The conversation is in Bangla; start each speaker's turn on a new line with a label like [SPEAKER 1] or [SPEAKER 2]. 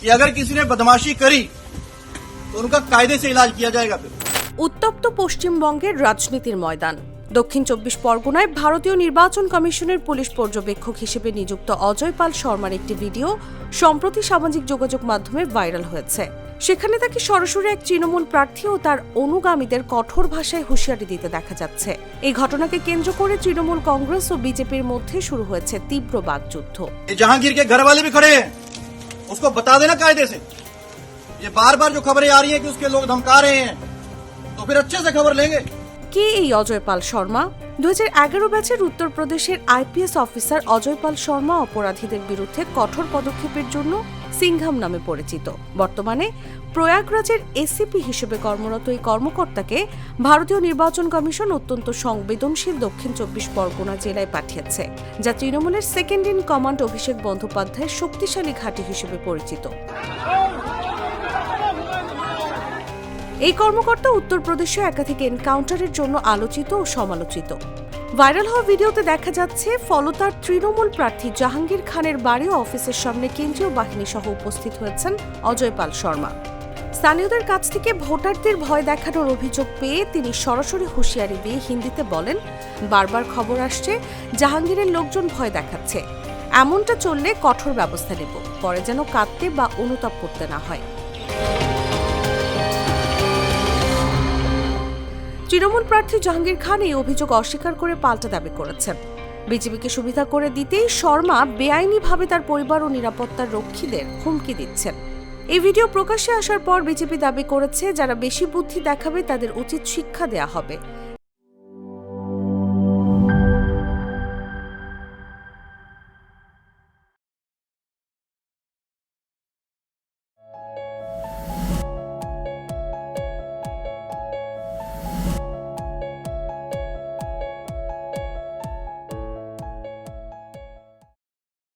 [SPEAKER 1] कि अगर किसी ने बदमाशी करी तो उनका कायदे से इलाज किया जाएगा। फिर
[SPEAKER 2] উত্তপ্ত পশ্চিমবঙ্গের রাজনীতির ময়দান। দক্ষিণ ২৪ পরগনায় ভারতীয় নির্বাচন কমিশনের পুলিশ পর্যবেক্ষক হিসেবে নিযুক্ত অজয় পাল শর্মার একটি ভিডিও সম্প্রতি সামাজিক যোগাযোগ মাধ্যমে ভাইরাল হয়েছে। সেখানে তাকে সরাসরি এক তৃণমূল প্রার্থী ও তার অনুগামীদের কঠোর ভাষায় হুঁশিয়ারি দিতে দেখা যাচ্ছে। এই ঘটনাকে কেন্দ্র করে তৃণমূল কংগ্রেস ও বিজেপির মধ্যে শুরু হয়েছে তীব্র বাকযুদ্ধ।
[SPEAKER 1] जहांगीर के घर वाले भी खड़े हैं, उसको बता देना कायदे से। ये बार बार जो खबरें आ रही हैं कि उसके लोग धमका रहे हैं, तो फिर अच्छे से खबर लेंगे।
[SPEAKER 2] কে এই অজয় পাল শর্মা? 2011 ব্যাচের উত্তরপ্রদেশের আইপিএস অফিসার অজয় পাল শর্মা অপরাধীদের বিরুদ্ধে কঠোর পদক্ষেপের জন্য সিংঘাম নামে পরিচিত। বর্তমানে প্রয়াগরাজের এসিপি হিসেবে কর্মরত এই কর্মকর্তাকে ভারতীয় নির্বাচন কমিশন অত্যন্ত সংবেদনশীল দক্ষিণ ২৪ পরগনা জেলায় পাঠিয়েছে, যা তৃণমূলের সেকেন্ড ইন কমান্ড অভিষেক বন্দ্যোপাধ্যায়ের শক্তিশালী ঘাঁটি হিসেবে পরিচিত। এই কর্মকর্তা উত্তরপ্রদেশে একাধিক এনকাউন্টারের জন্য আলোচিত ও সমালোচিত। ভাইরাল হওয়া ভিডিওতে দেখা যাচ্ছে ফলতার তৃণমূল প্রার্থী জাহাঙ্গীর খানের বাড়ি ও অফিসের সামনে কেন্দ্রীয় বাহিনী সহ উপস্থিত হয়েছেন অজয় পাল শর্মা। স্থানীয়দের কাছ থেকে ভোটারদের ভয় দেখানোর অভিযোগ পেয়ে তিনি সরাসরি হুঁশিয়ারি দিয়ে হিন্দিতে বলেন, বারবার খবর আসছে জাহাঙ্গীরের লোকজন ভয় দেখাচ্ছে, এমনটা চললে কঠোর ব্যবস্থা নেব, পরে যেন কাঁদতে বা অনুতাপ করতে না হয়। তৃণমূল প্রার্থী জাহাঙ্গীর খান এই অভিযোগ অস্বীকার করে পাল্টা দাবি করেছেন। বিজেপিকে সুবিধা করে দিতেই শর্মা বেআইনিভাবে তার পরিবার ও নিরাপত্তার রক্ষীদের হুমকি দিচ্ছেন। এই ভিডিও প্রকাশ্যে আসার পর বিজেপি দাবি করেছে, যারা বেশি বুদ্ধি দেখাবে তাদের উচিত শিক্ষা দেয়া হবে।